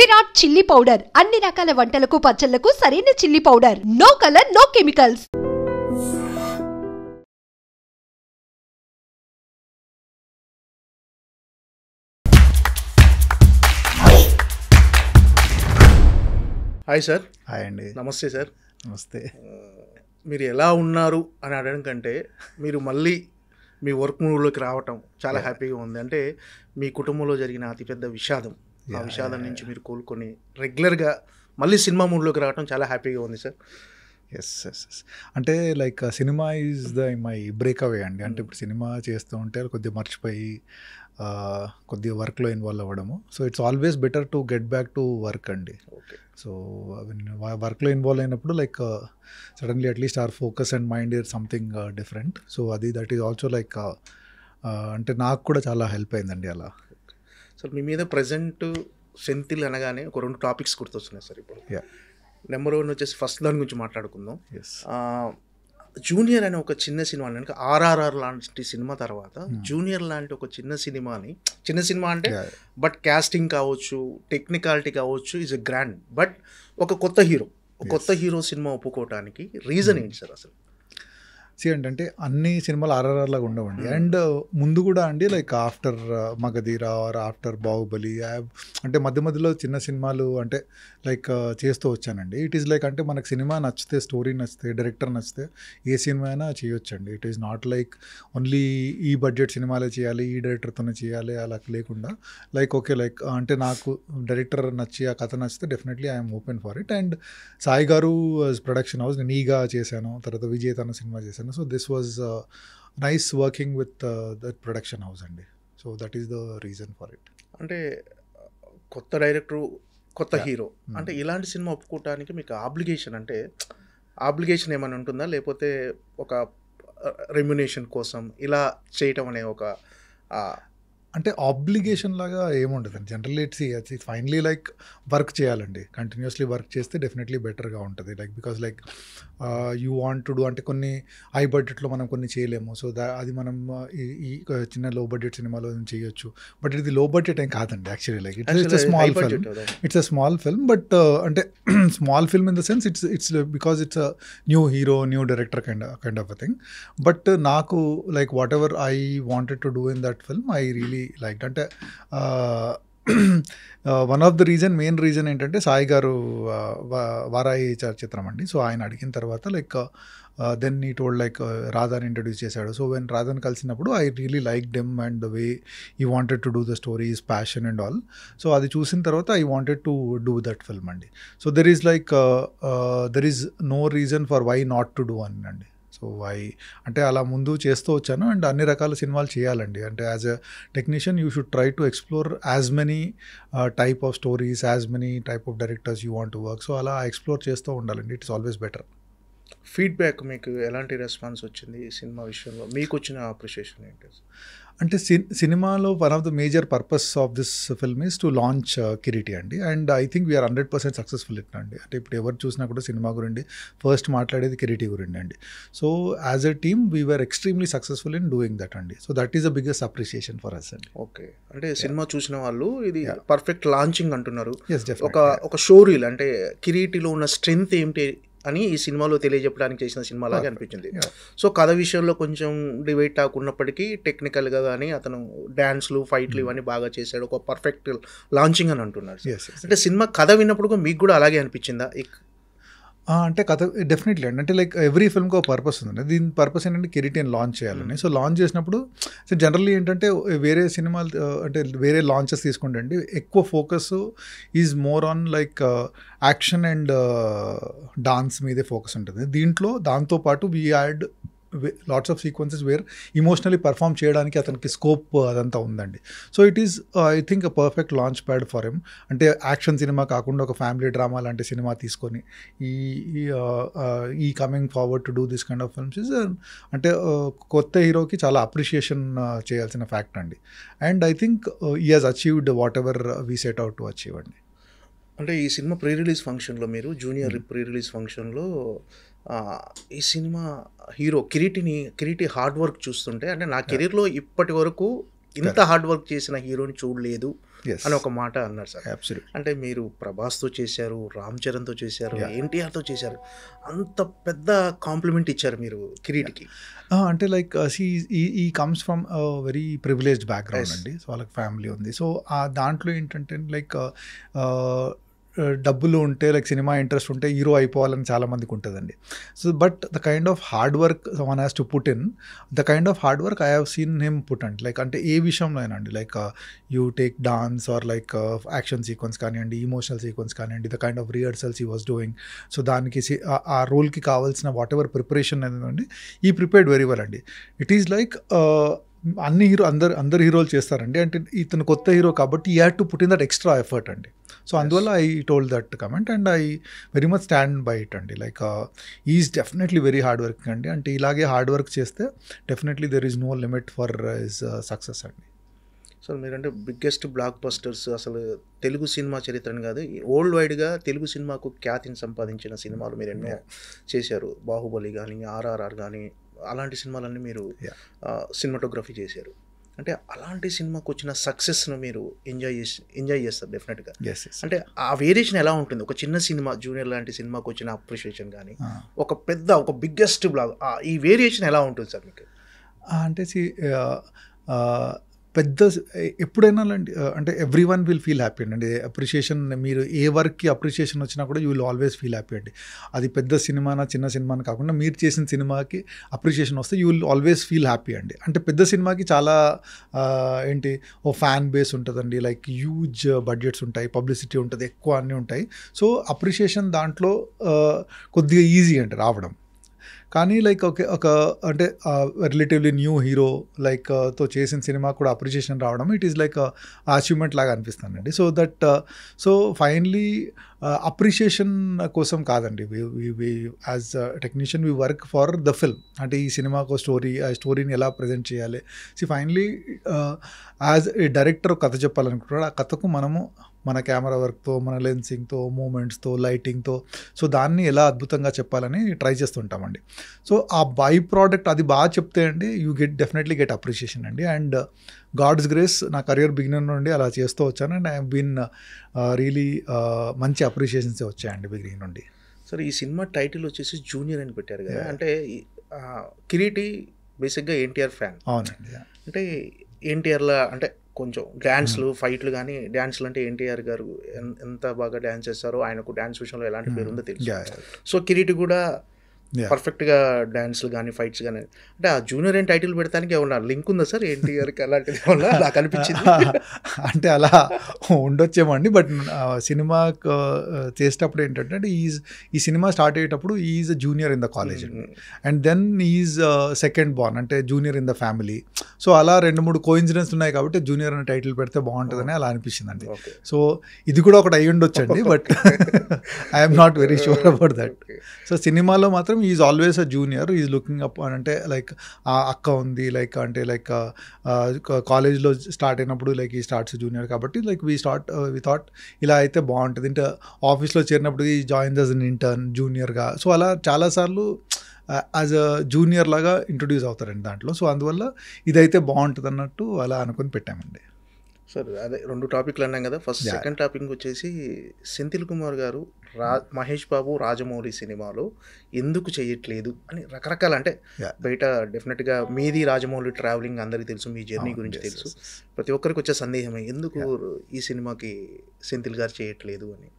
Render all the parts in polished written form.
Virat chilli powder అన్ని రకాల వంటలకు పచ్చళ్లకు సరైన chilli powder. No colour, no chemicals. Hi sir. Hi అండి. నమస్తే సార్. నమస్తే. మీరు ఎలా ఉన్నారు అని అడగడం కంటే మీరు మళ్ళీ మీ వర్క్ మూడ్లోకి రావటం చాలా హ్యాపీగా ఉంది. అంటే మీ కుటుంబంలో జరిగిన అతిపెద్ద విషాదం, ఆ విషాదం నుంచి మీరు కోలుకొని రెగ్యులర్గా మళ్ళీ సినిమా మూడ్లోకి రావటం చాలా హ్యాపీగా ఉంది సార్. ఎస్ ఎస్ ఎస్ అంటే like cinema is my breakaway అండి. అంటే ఇప్పుడు సినిమా చేస్తూ ఉంటే కొద్దిగా మర్చిపోయి కొద్దిగా వర్క్లో ఇన్వాల్వ్ అవ్వడము. So it's always better to get back to work అండి. ఓకే. సో వర్క్లో ఇన్వాల్వ్ అయినప్పుడు like suddenly at least our focus and mind is something different. So that is also like అంటే నాకు కూడా చాలా హెల్ప్ అయిందండి అలా. సార్ మీ మీద ప్రజెంట్ సెంతిల్ అనగానే ఒక 2 టాపిక్స్ గుర్తొస్తున్నాయి సార్. ఇప్పుడు నెంబర్ 1 వచ్చేసి ఫస్ట్ దాని గురించి మాట్లాడుకుందాం. జూనియర్ అనే ఒక చిన్న సినిమా అంటే ఆర్ఆర్ఆర్ లాంటి సినిమా తర్వాత జూనియర్ లాంటి ఒక చిన్న సినిమా అంటే బట్ కాస్టింగ్ కావచ్చు, టెక్నికాలిటీ కావచ్చు, ఈజ్ ఎ గ్రాండ్. బట్ ఒక కొత్త హీరో సినిమా ఒప్పుకోవటానికి రీజన్ ఏంటి సార్ అసలు? అంటే అన్ని సినిమాలు ఆర్ఆర్ఆర్ లాగా ఉండవండి. అండ్ ముందు కూడా అండి like after Magadheera or after Baahubali అంటే మధ్యలో చిన్న సినిమాలు అంటే లైక్ చేస్తూ వచ్చానండి. ఇట్ ఈస్ లైక్ అంటే మనకు సినిమా నచ్చితే, స్టోరీ నచ్చితే, డైరెక్టర్ నచ్చితే ఏ సినిమా అయినా చేయొచ్చండి. It is not like only ఈ బడ్జెట్ సినిమాలే చేయాలి, ఈ డైరెక్టర్తోనే చేయాలి అలా లేకుండా లైక్ ఓకే లైక్ అంటే నాకు డైరెక్టర్ నచ్చి ఆ కథ నచ్చితే definitely I'm open for it. And Sai గారు ప్రొడక్షన్ హౌస్, నేను ఈగా చేశాను, తర్వాత విజయ్ తన సినిమా చేశాను. So this was nice working with the production house అండి. So that is the reason for it. అంటే కొత్త డైరెక్టర్, కొత్త హీరో అంటే ఇలాంటి సినిమా ఒప్పుకోవటానికి మీకు ఆబ్లిగేషన్ ఏమైనా ఉంటుందా, లేకపోతే ఒక రెమ్యునేషన్ కోసం ఇలా చేయటం అనే ఒక అంటే ఆబ్లిగేషన్ లాగా ఏముంటుందండి. Generally it's finally like work చేయాలండి. కంటిన్యూస్లీ వర్క్ చేస్తే డెఫినెట్లీ బెటర్గా ఉంటుంది. Like because like you want to do అంటే కొన్ని హై బడ్జెట్లో మనం కొన్ని చేయలేము. సో అది మనం ఈ చిన్న లో బడ్జెట్ సినిమాలో చేయొచ్చు. బట్ ఇది లో బడ్జెట్ ఏం కాదండి actually. Like it's a small film but అంటే small film in the sense it's because it's a new hero, new director kind of a thing. But నాకు like whatever I wanted to do in that film I really like. అంటే one of the main reason ఏంటంటే సాయి గారు వారాయి చిత్రం అండి. So ఆయన అడిగిన తర్వాత like then he told like రాధాని ఇంట్రడ్యూస్ చేశాడు. సో వెన్ రాధాని కలిసినప్పుడు I really like them and the way he wanted to do the story, is passion and all. సో అది చూసిన తర్వాత I wanted to do that film అండి. So there is no reason for why not to do అని అండి. So అంటే అలా ముందు చేస్తూ వచ్చాను. అండ్ అన్ని రకాల సినిమాలు చేయాలండి. అంటే as a technician you should try to explore as many type of stories, as many type of directors you want to work. So అలా ఎక్స్ప్లోర్ చేస్తూ ఉండాలండి. It's always better. ఫీడ్బ్యాక్ మీకు ఎలాంటి రెస్పాన్స్ వచ్చింది ఈ సినిమా విషయంలో? మీకు వచ్చిన అప్రిషియేషన్ ఏంటి? అంటే సినిమాలో one of the major purpose of this film is to launch Kiriti అండి. And I think we are 100% successful అండి. అంటే ఇప్పుడు ఎవరు చూసినా కూడా సినిమా గురించి ఫస్ట్ మాట్లాడేది కిరీటి గురించి అండి. So as a team we are extremely successful in doing that అండి. So that is the biggest appreciation for us అండి. ఓకే. అంటే సినిమా చూసిన వాళ్ళు ఇది పర్ఫెక్ట్ లాంచింగ్ అంటున్నారు. ఒక షో రీల్ అంటే కిరీటిలో ఉన్న స్ట్రెంగ్త్ ఏంటి అని ఈ సినిమాలో తెలియజెప్పడానికి చేసిన సినిమా లాగా అనిపించింది. సో కథ విషయంలో కొంచెం డివైడ్ టాక్ ఉన్నప్పటికీ టెక్నికల్గా కానీ అతను డ్యాన్స్లు, ఫైట్లు ఇవన్నీ బాగా చేశాడు. ఒక పర్ఫెక్ట్ లాంచింగ్ అని అంటున్నారు. అంటే సినిమా కథ విన్నప్పుడు మీకు కూడా అలాగే అనిపించిందా? అంటే కథ డెఫినెట్లీ అండి. అంటే లైక్ ఎవ్రీ ఫిల్మ్కి ఒక పర్పస్ ఉందండి. దీని పర్పస్ ఏంటంటే కిరీటిని లాంచ్ చేయాలని. సో లాంచ్ చేసినప్పుడు సో జనరల్లీ ఏంటంటే వేరే సినిమాలు అంటే వేరే లాంచెస్ తీసుకుంటే అండి ఎక్కువ focus is more on like action and dance మీదే ఫోకస్ ఉంటుంది. దీంట్లో దాంతోపాటు we add lots of sequences where emotionally perform చేయడానికి అతనికి స్కోప్ అదంతా ఉందండి. So it is I think a perfect launch pad for him. అంటే యాక్షన్ సినిమా కాకుండా ఒక ఫ్యామిలీ డ్రామా లాంటి సినిమా తీసుకొని ఈ coming forward to do this kind of films is అంటే కొత్త హీరోకి చాలా అప్రిషియేషన్ చేయాల్సిన ఫ్యాక్ట్ అండి. And I think he has achieved what ever we set out to achieve అండి. అంటే ఈ సినిమా ప్రీ రిలీజ్ ఫంక్షన్లో మీరు జూనియర్ ప్రీ రిలీజ్ ఫంక్షన్లో ఈ సినిమా హీరో కిరీటి హార్డ్ వర్క్ చూస్తుంటే అంటే నా కెరీర్లో ఇప్పటి వరకు ఇంత హార్డ్ వర్క్ చేసిన హీరోని చూడలేదు అని ఒక మాట అన్నారు సార్. అబ్సల్యూట్లీ. అంటే మీరు ప్రభాస్తో చేశారు, రామ్ చరణ్తో చేశారు, ఎన్టీఆర్తో చేశారు, అంత పెద్ద కాంప్లిమెంట్ ఇచ్చారు మీరు కిరీటికి. అంటే like he comes from very privileged background అండి. సో వాళ్ళకి ఫ్యామిలీ ఉంది. సో దాంట్లో ఏంటంటే లైక్ డబ్బులు ఉంటే లైక్ సినిమా ఇంట్రెస్ట్ ఉంటే హీరో అయిపోవాలని చాలా మందికి ఉంటుందండి. So but the kind of hard work one has to put in, the kind of hard work I have seen him put అండి. లైక్ అంటే ఏ విషయంలో అయినా అండి, like you take dance or like action sequence కానివ్వండి, emotional sequence కానివ్వండి, the kind of rehearsals he was doing. So దానికి ఆ రోల్కి కావాల్సిన వాట్ ఎవర్ ప్రిపరేషన్ అనేది ఈ ప్రిపేర్డ్ వెరీ వెల్ అండి. ఇట్ ఈస్ లైక్ అందరు హీరోలు చేస్తారండి. అంటే ఇతను కొత్త హీరో కాబట్టి he had to put in that extra effort అండి. సో అందువల్ల I told that comment and I very much stand by it అండి. Like is definitely very hard working అండి. అంటే ఇలాగే హార్డ్ వర్క్ చేస్తే definitely there is no limit for his success అండి. So మీరంటే biggest blockbusters అసలు Telugu cinema చరిత్రని కాదు, వరల్డ్ వైడ్గా తెలుగు సినిమాకు ఖ్యాతిని సంపాదించిన సినిమాలు మీరు ఎన్నో చేశారు. బాహుబలి కానీ, ఆర్ఆర్ఆర్ కానీ, అలాంటి సినిమాలన్నీ మీరు సినిమాటోగ్రఫీ చేశారు. అంటే అలాంటి సినిమాకు వచ్చిన సక్సెస్ను మీరు ఎంజాయ్ చేస్తారు డెఫినెట్గా. అంటే ఆ వేరియేషన్ ఎలా ఉంటుంది? ఒక చిన్న సినిమా జూనియర్ లాంటి సినిమాకు వచ్చిన అప్రిషియేషన్ కానీ, ఒక బిగ్గెస్ట్ బ్లాగ్, ఈ వేరియేషన్ ఎలా ఉంటుంది సార్ మీకు? అంటే పెద్ద ఎప్పుడైనా అంటే every one will feel happy అండి. అప్రిషియేషన్, మీరు ఏ వర్క్కి అప్రిషియేషన్ వచ్చినా కూడా you will always feel happy అండి. అది పెద్ద సినిమానా చిన్న సినిమానా కాకుండా మీరు చేసిన సినిమాకి అప్రిషియేషన్ వస్తే you will always feel happy అండి. అంటే పెద్ద సినిమాకి చాలా ఓ ఫ్యాన్ బేస్ ఉంటుందండి, లైక్ హ్యూజ్ బడ్జెట్స్ ఉంటాయి, పబ్లిసిటీ ఉంటుంది, ఎక్కువ అన్నీ ఉంటాయి. సో అప్రిషియేషన్ దాంట్లో కొద్దిగా ఈజీ అంటే రావడం. కానీ లైక్ ఒక అంటే రిలేటివ్లీ న్యూ హీరో లైక్ తో చేసిన సినిమా కూడా అప్రిషియేషన్ రావడం, ఇట్ ఈస్ లైక్ అచీవ్మెంట్ లాగా అనిపిస్తుందండి. సో ఫైనలీ అప్రిషియేషన్ కోసం కాదండి, as technician we work for the film. అంటే ఈ సినిమాకు ఆ స్టోరీని ఎలా ప్రజెంట్ చేయాలి. ఫైనలీ యాజ్ ఏ డైరెక్టర్ కథ చెప్పాలనుకుంటున్నాడు, ఆ కథకు మనము మన కెమెరా వర్క్తో, మన లెన్సింగ్తో, మూమెంట్స్తో, లైటింగ్తో, సో దాన్ని ఎలా అద్భుతంగా చెప్పాలని ట్రై చేస్తుంటామండి. సో ఆ బై ప్రోడక్ట్ అది బాగా చెప్తే అండి యూ డెఫినెట్లీ గెట్ అప్రిషియేషన్ అండి. అండ్ గాడ్స్ గ్రేస్ నా కెరియర్ బిగినర్ నుండి అలా చేస్తూ వచ్చాను. And I have been really మంచి అప్రిషియేషన్స్ వచ్చాయండి బిగినింగ్ నుండి. సరే, ఈ సినిమా టైటిల్ వచ్చేసి జూనియర్ అని పెట్టారు కదా, అంటే కిరీటి బేసిక్గా ఎన్టీఆర్ ఫ్యాన్. అవునండి. అంటే ఎన్టీఆర్లా అంటే కొంచెం డ్యాన్స్లు, ఫైట్లు కానీ, డ్యాన్స్లు అంటే ఎన్టీఆర్ గారు ఎంత బాగా డ్యాన్స్ చేస్తారో, ఆయనకు డ్యాన్స్ విషయంలో ఎలాంటి పేరు ఉందో తెలుసు. సో కిరీటి కూడా పర్ఫెక్ట్గా డ్యాన్స్లు కానీ, ఫైట్స్ కానీ, అంటే ఆ జూనియర్ అని టైటిల్ పెడతానికి ఏమన్నా లింక్ ఉందా సార్ ఎన్టీఆర్కి? అలాంటిది ఏమన్నా నాకు అనిపించింది. అంటే అలా ఉండొచ్చేమో అండి. బట్ సినిమాకు చేసేటప్పుడు ఏంటంటే ఈ సినిమా స్టార్ట్ అయ్యేటప్పుడు is a junior in the college and then is second born, అంటే junior in the family. So అలా 2-3 కోఇన్సిడెన్స్ ఉన్నాయి కాబట్టి జూనియర్ అనే టైటిల్ పెడితే బాగుంటుందని అలా అనిపించిందండి. సో ఇది కూడా ఒకటి అయ్యి ఉండొచ్చండి, but I'm not very sure about that. So సినిమాలో మాత్రం is always a junior, is looking up అంటే లైక్ ఆ అక్క ఉంది, లైక్ అంటే లైక్ కాలేజ్లో స్టార్ట్ అయినప్పుడు లైక్ ఈ స్టార్ట్స్ జూనియర్ కాబట్టి లైక్ వి థాట్ ఇలా అయితే బాగుంటుంది. అంటే ఆఫీస్లో చేరినప్పుడు he joins as an intern జూనియర్గా. సో అలా చాలాసార్లు యాజ్ అ జూనియర్ లాగా ఇంట్రొడ్యూస్ అవుతారండి దాంట్లో. సో అందువల్ల ఇదైతే బాగుంటుంది అన్నట్టు అలా అనుకుని పెట్టామండి. సార్ అదే 2 టాపిక్లు అన్నాం కదా. ఫస్ట్ సెకండ్ టాపిక్ వచ్చేసి సెంథిల్ కుమార్ గారు మహేష్ బాబు రాజమౌళి సినిమాలో ఎందుకు చేయట్లేదు అని రకరకాల, అంటే బయట డెఫినెట్గా మీది రాజమౌళి ట్రావెలింగ్ అందరికీ తెలుసు, మీ జర్నీ గురించి తెలుసు, ప్రతి ఒక్కరికి వచ్చే సందేహమే ఎందుకు ఈ సినిమాకి సెంథిల్ గారు చేయట్లేదు అని.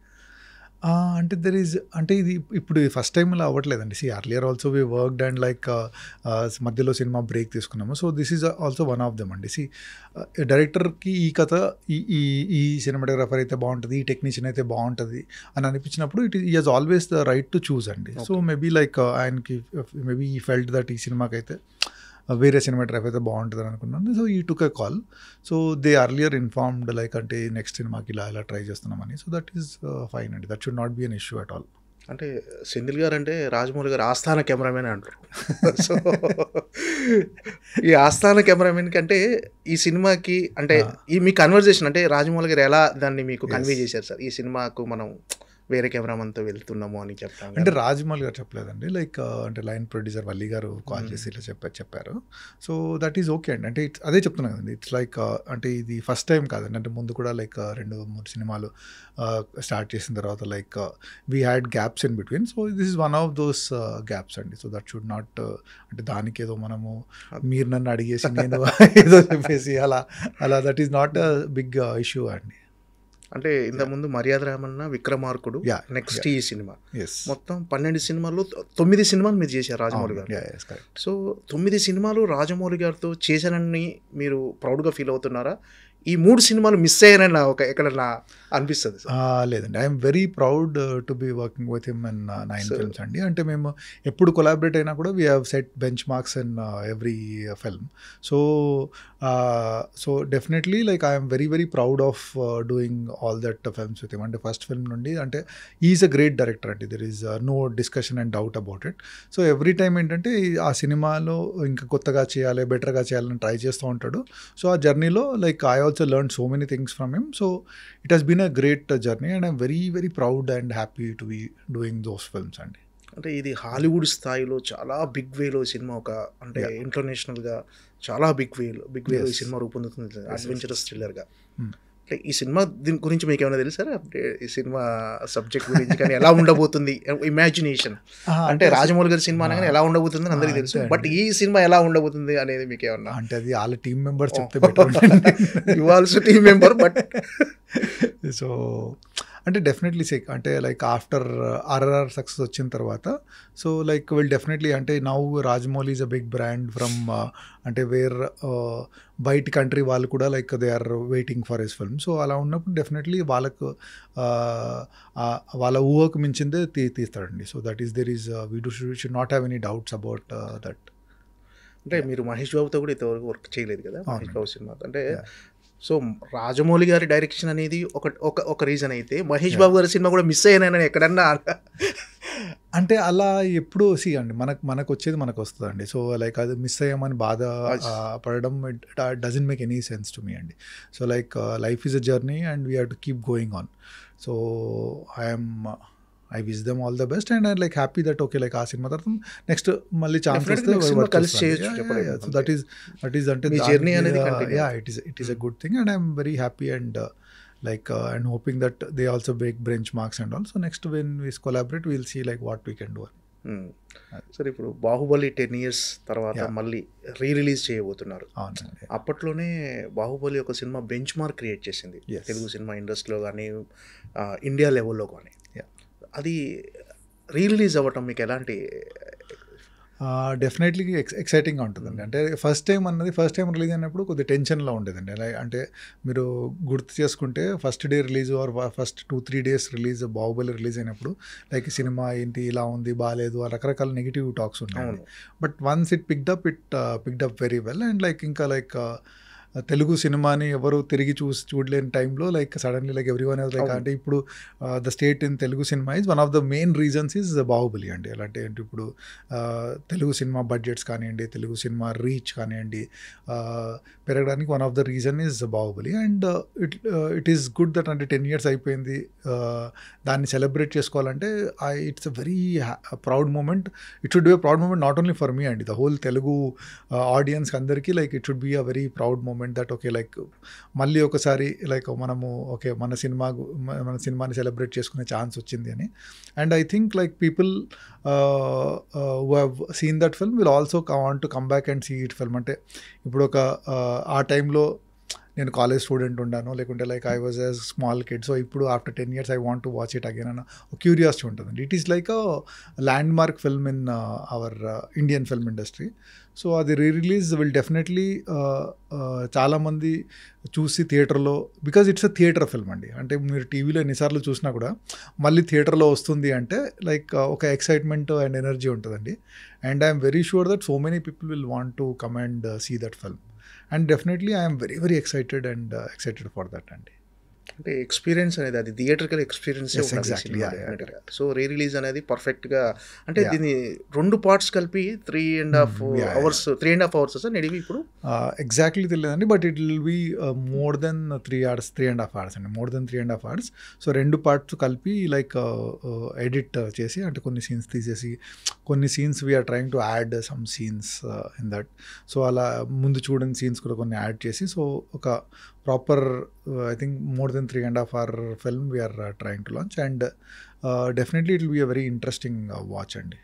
అంటే అంటే ఇది ఇప్పుడు ఫస్ట్ టైం ఇలా అవ్వట్లేదండి. Earlier also we worked and like మధ్యలో సినిమా బ్రేక్ తీసుకున్నాము. So this is also one of them అండి. డైరెక్టర్కి ఈ కథ ఈ సినిమాటోగ్రాఫర్ అయితే బాగుంటుంది, ఈ టెక్నీషియన్ అయితే బాగుంటుంది అని అనిపించినప్పుడు ఈ has always the right to choose అండి. సో మేబీ లైక్ ఆయనకి మేబీ ఈ ఫెల్ట్ దట్ ఈ సినిమాకి అయితే వేరే సినిమాటోగ్రఫీ అయితే బాగుంటుంది అనుకున్నాను. So he took a call. So they earlier informed like అంటే నెక్స్ట్ సినిమాకి ఇలా ట్రై చేస్తున్నామని. సో దట్ ఈస్ ఫైన్ అండి, that should not be an issue at all. అంటే సెంథిల్ గారు అంటే రాజమౌళి గారు ఆస్థాన కెమెరామెన్ అంటారు. సో ఈ ఆస్థాన కెమెరామెన్ కంటే ఈ సినిమాకి అంటే ఈ మీ కన్వర్జేషన్ అంటే రాజమౌళి గారు ఎలా దాన్ని మీకు కన్వే చేశారు సార్? ఈ సినిమాకు మనం వేరే కెమెరామన్తో వెళ్తున్నాము అని చెప్పాను. అంటే రాజమౌళి గారు చెప్పలేదండి, లైక్ అంటే లైన్ ప్రొడ్యూసర్ వల్లి గారు కాల్ చేసి ఇలా చెప్పారు. సో దట్ ఈజ్ ఓకే అండి. అంటే అదే చెప్తున్నాను కదండి, ఇట్స్ లైక్ అంటే ఇది ఫస్ట్ టైం కాదండి, అంటే ముందు కూడా లైక్ 2-3 సినిమాలు స్టార్ట్ చేసిన తర్వాత like we had gaps in between. So this is one of those gaps అండి. సో దట్ షుడ్ నాట్ అంటే దానికి ఏదో మనము మీరు నన్ను అడిగేసి నేను ఏదో చెప్పేసి అలా that is not a big issue అండి. అంటే ఇంతకుముందు మర్యాద రామన్న, విక్రమార్కుడు, నెక్స్ట్ ఈ సినిమా మొత్తం 12 సినిమాల్లో 9 సినిమాలు మీరు చేశారు రాజమౌళి గారు. సో 9 సినిమాలు రాజమౌళి గారితో చేశానని మీరు ప్రౌడ్గా ఫీల్ అవుతున్నారా? ఈ 3 సినిమాలు మిస్ అయ్యారని ఎక్కడన్నా అనిపిస్తుంది? లేదండి, I'm very proud to be working with him in 9 films అండి. అంటే మేము ఎప్పుడు కొలాబరేట్ అయినా కూడా we have set benchmarks in every film. So definitely like I'm very proud of doing all that films with him. అంటే first film నుండి అంటే is a great director అండి, there is no discussion and doubt about it. So every time ఏంటంటే ఆ సినిమాలో ఇంకా కొత్తగా చేయాలి, బెటర్గా చేయాలని ట్రై చేస్తూ ఉంటాడు. సో ఆ జర్నీలో like I also learn so many things from him. So it has been a great journey and I'm very proud and happy to be doing those films అండి. అంటే ఇది హాలీవుడ్ స్థాయిలో చాలా బిగ్ వేలో సినిమా, ఒక అంటే ఇంటర్నేషనల్గా చాలా బిగ్ వేలో ఈ సినిమా రూపొందుతుంది, అడ్వెంచరస్ థ్రిల్లర్గా. అంటే ఈ సినిమా దీని గురించి మీకు ఏమైనా తెలుసారా? అంటే ఈ సినిమా సబ్జెక్ట్ గురించి కానీ ఎలా ఉండబోతుంది, ఇమాజినేషన్ అంటే రాజమౌళి గారి సినిమా అనగానే ఎలా ఉండబోతుంది అని అందరికీ తెలుసు, బట్ ఈ సినిమా ఎలా ఉండబోతుంది అనేది మీకు ఏమన్నా? అంటే అది వాళ్ళ టీమ్ మెంబర్స్ చెప్తే ఇవాల్సి టీమ్ మెంబర్, బట్ సో అంటే డెఫినెట్లీ అంటే లైక్ ఆఫ్టర్ ఆర్ఆర్ఆర్ సక్సెస్ వచ్చిన తర్వాత సో లైక్ విల్ డెఫినెట్లీ అంటే now Rajamouli is a big brand from అంటే వేర్ బయట కంట్రీ వాళ్ళు కూడా like they are waiting for his film. So అలా ఉన్నప్పుడు డెఫినెట్లీ వాళ్ళకు వాళ్ళ ఊహకు మించిందే తీస్తాడండి. So that is there is we should not have any doubts about that. అంటే మీరు మహేష్ బాబుతో కూడా ఇంతవరకు వర్క్ చేయలేదు కదా మహేష్ బాబు సినిమా అంటే. సో రాజమౌళి గారి డైరెక్షన్ అనేది ఒక రీజన్ అయితే, మహేష్ బాబు గారి సినిమా కూడా మిస్ అయ్యానని ఎక్కడన్నా అంటే అలా ఎప్పుడూ అండి మనకు వచ్చేది మనకు వస్తుందండి. సో లైక్ అది మిస్ అయ్యామని బాధ పడడం doesn't make any sense to me అండి. So like life is a journey and we have to keep going on. So I wish them all the best and I'm like happy that okay like ఆ cinema తర్వాత next మళ్ళీ chance వస్తే కలిసి చేయొచ్చు. So that is అంటే journey అనేది it is a good thing and I'm very happy and like and hoping that they also break benchmarks and all. So next when we collaborate we'll see like what we can do. సరే, ఇప్పుడు Baahubali 10 years తర్వాత మళ్ళీ release చేయబోతున్నారు. అప్పట్లోనే బాహుబలి ఒక cinema bench mark create చేసింది Telugu cinema ఇండస్ట్రీలో కానీ ఇండియా లెవెల్లో కానీ. అది రిలీజ్ అవ్వటం మీకు ఎలాంటి? డెఫినెట్లీ ఎక్సైటింగ్గా ఉంటుందండి. అంటే ఫస్ట్ టైం రిలీజ్ అయినప్పుడు కొద్దిగా టెన్షన్లో ఉండేదండి. అంటే మీరు గుర్తు చేసుకుంటే first day release are first 2-3 days release Baahubali release అయినప్పుడు లైక్ సినిమా ఏంటి ఇలా ఉంది బాగాలేదు రకరకాల నెగిటివ్ టాక్స్ ఉన్నాయి. But once it picked up very well and like ఇంకా లైక్ తెలుగు సినిమాని ఎవరు తిరిగి చూడలేని టైంలో like suddenly like everyone like అంటే ఇప్పుడు the state in Telugu cinema is one of the main reasons is Baahubali అండి. ఎలా అంటే ఇప్పుడు తెలుగు సినిమా బడ్జెట్స్ కానివ్వండి, తెలుగు సినిమా రీచ్ కానివ్వండి పెరగడానికి one of the reason is Baahubali. And it is good that అంటే 10 years అయిపోయింది, దాన్ని సెలబ్రేట్ చేసుకోవాలంటే it's a very proud moment. It should be a proud moment not only for me అండి, the whole Telugu audience అందరికీ like it should be a very proud moment that okay like మళ్ళీ ఒకసారి like మనము okay మన సినిమాని celebrate చేసుకునే chance వచ్చింది అని. And I think like people who have seen that film will also want to come back and see it film. అంటే ఇప్పుడు ఒక ఆ టైంలో నేను కాలేజ్ స్టూడెంట్ ఉన్నాను, లేకుంటే like I was a small kid. So ఇప్పుడు after 10 years I want to watch it again అన్న క్యూరియాసిటీ ఉంటుందండి. It is like a landmark film in our Indian film industry. So అది release will definitely చాలామంది చూసి థియేటర్లో, because it's a theatre film అండి. అంటే మీరు టీవీలో ఎన్నిసార్లు చూసినా కూడా మళ్ళీ థియేటర్లో వస్తుంది అంటే లైక్ ఒక ఎక్సైట్మెంట్ అండ్ ఎనర్జీ ఉంటుందండి. And I'm very sure that so many people will want to come and see that film. And definitely I am very excited for that అండి. అంటే ఎక్స్పీరియన్స్ అనేది అది theatrical experience. So re release అనేది పర్ఫెక్ట్గా అంటే దీన్ని 2 parts కలిపి 3.5 hours sir నడివి ఇప్పుడు ఎగ్జాక్ట్లీ తెలియదండి, but it will be more than 3 hours, 3.5 hours అండి, more than 3.5 hours. So 2 parts కలిపి లైక్ ఎడిట్ చేసి అంటే కొన్ని సీన్స్ తీసేసి కొన్ని scenes we're trying to add some scenes in that. So అలా ముందు చూడని సీన్స్ కూడా కొన్ని యాడ్ చేసి సో ఒక proper I think more than 3.5 hour film we're trying to launch and definitely it will be a very interesting watch అండి.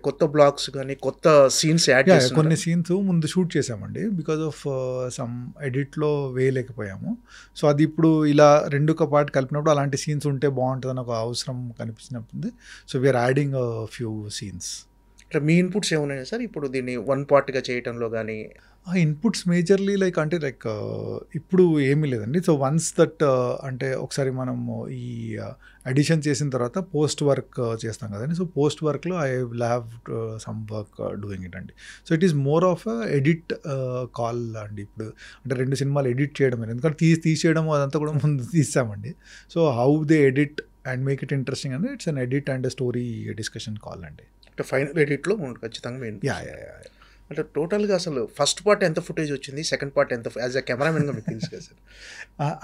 కొత్త blogs కానీ కొత్త సీన్స్ యాడ్ చేసి కొన్ని సీన్స్ ముందు షూట్ చేసామండి, బికాజ్ ఆఫ్ సమ్ ఎడిట్లో వేయలేకపోయాము. సో అది ఇప్పుడు ఇలా 2 పార్ట్ కలిపినప్పుడు అలాంటి సీన్స్ ఉంటే బాగుంటుందని ఒక అవసరం కనిపించినప్పుడు so we're adding few scenes. ఇట్లా మీ ఇన్పుట్స్ ఏమున్నాయి సార్ ఇప్పుడు దీన్ని 1 పార్ట్గా చేయటంలో కానీ? ఆ ఇన్పుట్స్ మేజర్లీ లైక్ అంటే లైక్ ఇప్పుడు ఏమీ లేదండి. సో వన్స్ దట్ అంటే ఒకసారి మనము ఈ అడిషన్ చేసిన తర్వాత పోస్ట్ వర్క్ చేస్తాం కదండి. సో పోస్ట్ వర్క్లో I will have some work doing it అండి. So it is more of edit call అండి. ఇప్పుడు అంటే 2 సినిమాలు ఎడిట్ చేయడం, ఎందుకంటే తీసేయడం అదంతా కూడా ముందు తీసామండి. So how they edit and make it interesting అండి, it's an edit and story discussion call అండి. అంటే ఫైనల్ ఎడిట్లో ఖచ్చితంగా అంటే టోటల్గా అసలు ఫస్ట్ పార్ట్ ఎంత ఫుటేజ్ వచ్చింది, సెకండ్ పార్ట్ ఎంత యాజ్ అ కెమెరామెన్గా మీకు తెలుసు కదా సార్?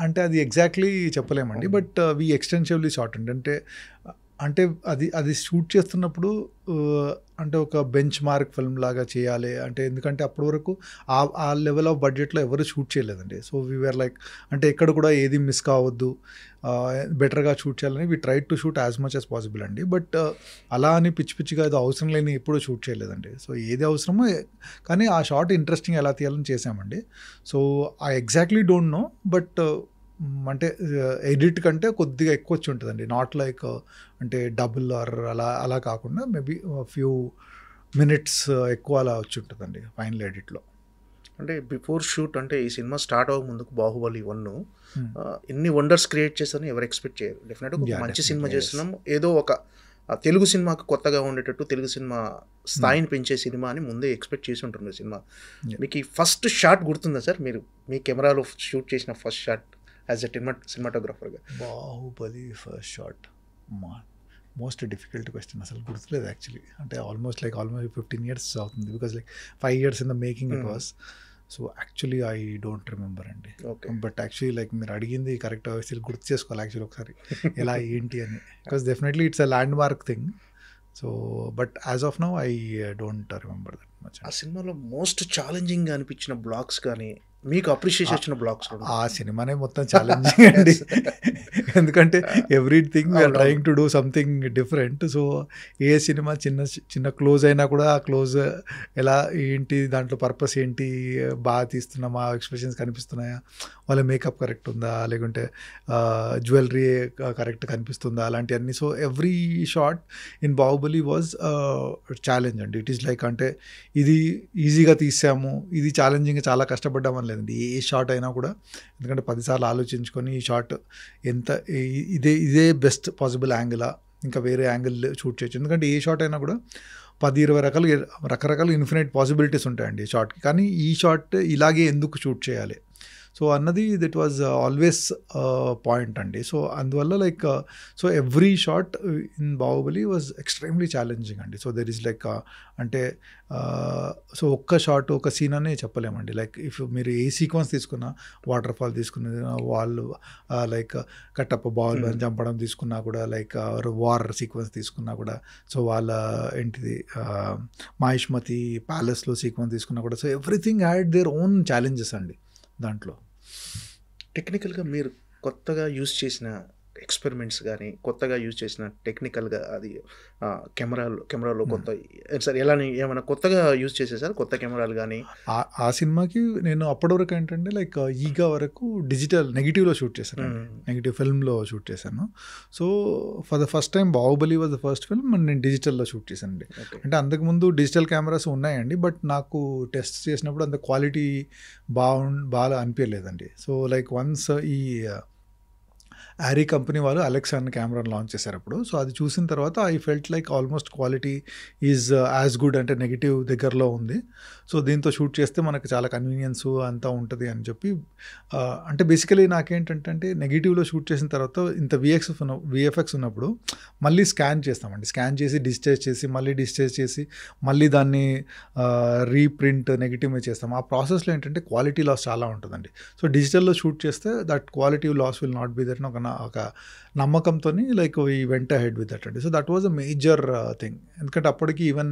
అంటే అది ఎగ్జాక్ట్లీ చెప్పలేమండి, బట్ వీ ఎక్స్టెన్సివ్లీ షార్ట్ అండి. అంటే అది షూట్ చేస్తున్నప్పుడు అంటే ఒక బెంచ్ మార్క్ ఫిల్మ్ లాగా చేయాలి అంటే, ఎందుకంటే అప్పటి వరకు ఆ లెవెల్ ఆఫ్ బడ్జెట్లో ఎవరు షూట్ చేయలేదండి. సో వీఆర్ లైక్ అంటే ఎక్కడ కూడా ఏది మిస్ కావద్దు, బెటర్గా షూట్ చేయాలని we try to shoot as much as possible అండి. బట్ అలా అని పిచ్చిగా అది అవసరం లేని ఎప్పుడూ షూట్ చేయలేదండి. సో ఏది అవసరమో కానీ ఆ షార్ట్ ఇంట్రెస్టింగ్ ఎలా తీయాలని చేసామండి. So I exactly don't know, but అంటే ఎడిట్ కంటే కొద్దిగా ఎక్కువ వచ్చి ఉంటుందండి. నాట్ లైక్ అంటే డబుల్ ఆర్ అలా కాకుండా మేబీ ఫ్యూ మినిట్స్ ఎక్కువ అలా వచ్చి ఉంటుందండి ఫైనల్ ఎడిట్లో. అంటే బిఫోర్ షూట్ అంటే ఈ సినిమా స్టార్ట్ అవ్వక ముందుకు బాహుబలి 1 ఎన్ని వండర్స్ క్రియేట్ చేస్తారని ఎవరు ఎక్స్పెక్ట్ చేయరు. డెఫినెట్గా మంచి సినిమా చేస్తున్నాం, ఏదో ఒక తెలుగు సినిమాకు కొత్తగా ఉండేటట్టు తెలుగు సినిమా స్థాయిని పెంచే సినిమా అని ముందే ఎక్స్పెక్ట్ చేసి ఉంటుంది సినిమా. మీకు ఈ ఫస్ట్ షాట్ గుర్తుందా సార్? మీరు మీ కెమెరాలో షూట్ చేసిన ఫస్ట్ షాట్ యాజ్ ఎ సినిమాటోగ్రాఫర్గా? Baahubali first shot most difficult question, అసలు గుర్తులేదు యాక్చువల్లీ. అంటే ఆల్మోస్ట్ 15 years అవుతుంది, because 5 years in the making it was. So actually I don't remember అండి. బట్ యాక్చువల్లీ మీరు అడిగింది కరెక్ట్, గుర్తు చేసుకోవాలి యాక్చువల్లీ ఒకసారి ఎలా ఏంటి అని, because definitely it's a land mark thing. So but as of now I don't remember that much. ఆ సినిమాలో మోస్ట్ ఛాలెంజింగ్గా అనిపించిన బ్లాగ్స్ కానీ మీకు అప్రిషియేషన్ వచ్చిన బ్లాగ్స్? ఆ సినిమానే మొత్తం ఛాలెంజింగ్ అండి, ఎందుకంటే everything we're trying to do something different. So ఏ సినిమా చిన్న క్లోజ్ అయినా కూడా ఆ క్లోజ్ ఎలా ఏంటి, దాంట్లో పర్పస్ ఏంటి, బాగా తీస్తున్నామా, ఎక్స్ప్రెషన్స్ కనిపిస్తున్నాయా, వాళ్ళ మేకప్ కరెక్ట్ ఉందా, లేకుంటే జ్యువెలరీ కరెక్ట్ కనిపిస్తుందా, అలాంటివన్నీ. So every shot in Baahubali was challenge అండి. ఇట్ ఈస్ లైక్ అంటే ఇది ఈజీగా తీసాము, ఇది ఛాలెంజింగ్గా చాలా కష్టపడ్డామని లేదండి. ఏ షాట్ అయినా కూడా ఎందుకంటే 10 సార్లు ఆలోచించుకొని ఈ షాట్ ఎంత ఇదే బెస్ట్ పాసిబుల్ యాంగిలా, ఇంకా వేరే యాంగిల్ షూట్ చేయొచ్చు. ఎందుకంటే ఏ షాట్ అయినా కూడా 10-20 రకరకాల ఇన్ఫినైట్ పాసిబిలిటీస్ ఉంటాయండి ఈ షాట్కి. కానీ ఈ షాట్ ఇలాగే ఎందుకు షూట్ చేయాలి సో అన్నది దట్ వాజ్ ఆల్వేస్ పాయింట్ అండి. సో అందువల్ల so every shot in Baahubali was extremely challenging అండి. సో దెర్ ఈస్ అంటే సో ఒక్క షాట్ ఒక సీన్ అనే చెప్పలేమండి. ఇఫ్ మీరు ఏ సీక్వెన్స్ తీసుకున్నా, వాటర్ ఫాల్ తీసుకున్న వాళ్ళు కట్టప్ప బాహుబలిని చంపడం తీసుకున్నా కూడా, వార్ సీక్వెన్స్ తీసుకున్నా కూడా, సో వాళ్ళ ఏంటిది మహిష్మతి ప్యాలెస్లో సీక్వెన్స్ తీసుకున్నా కూడా, so everything had their own challenges అండి దాంట్లో. టెక్నికల్గా మీరు కొత్తగా యూజ్ చేసిన ఎక్స్పెరిమెంట్స్ కానీ, కొత్తగా యూజ్ చేసిన టెక్నికల్గా అది కెమెరాలో కొత్త సార్ ఏమైనా కొత్తగా యూజ్ చేసేసారు కొత్త కెమెరాలు కానీ? ఆ సినిమాకి నేను అప్పటి వరకు ఏంటంటే ఈగా వరకు డిజిటల్ నెగిటివ్లో షూట్ చేశాను, నెగిటివ్ ఫిల్మ్లో షూట్ చేశాను. So for the first time Baahubali was the first film and నేను డిజిటల్లో షూట్ చేశానండి. అంటే అంతకుముందు డిజిటల్ కెమెరాస్ ఉన్నాయండి, బట్ నాకు టెస్ట్ చేసినప్పుడు అంత క్వాలిటీ బాగా అనిపించలేదండి. సో వన్స్ ఈ ఆరీ కంపెనీ వాళ్ళు అలెక్సా అనే కెమెరాని లాంచ్ చేశారు అప్పుడు. సో అది చూసిన తర్వాత I felt like almost quality is as good, అంటే నెగిటివ్ దగ్గరలో ఉంది. సో దీంతో షూట్ చేస్తే మనకు చాలా కన్వీనియన్స్ అంతా ఉంటుంది అని చెప్పి, అంటే బేసికలీ నాకేంటంటే అంటే నెగిటివ్లో షూట్ చేసిన తర్వాత ఇంత విఎఫ్ఎక్స్ ఉన్నప్పుడు మళ్ళీ స్కాన్ చేస్తామండి. స్కాన్ చేసి డిజిటైజ్ చేసి మళ్ళీ డిజిటైజ్ చేసి మళ్ళీ దాన్ని రీప్రింట్ నెగిటివ్ మీద చేస్తాం. ఆ ప్రాసెస్లో ఏంటంటే క్వాలిటీ లాస్ చాలా ఉంటుందండి. సో డిజిటల్లో షూట్ చేస్తే that quality loss will not be that ఒక నమ్మకంతో like we went ahead with that అండి. So that was a major thing. ఎందుకంటే అప్పటికి ఈవెన్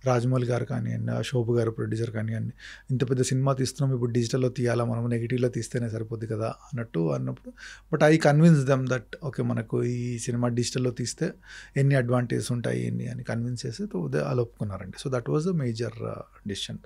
రాజమౌళి గారు కానివ్వండి, శోభు గారు ప్రొడ్యూసర్ కానివ్వండి, ఇంత పెద్ద సినిమా తీస్తున్నాం, ఇప్పుడు డిజిటల్లో తీయాలా, మనం నెగిటివ్లో తీస్తేనే సరిపోద్ది కదా అన్నప్పుడు but I convince them that okay మనకు ఈ సినిమా డిజిటల్లో తీస్తే ఎన్ని అడ్వాంటేజెస్ ఉంటాయి ఎన్ని అని కన్విన్స్ చేసి అలా ఒప్పుకున్నారండి. So that was a major decision.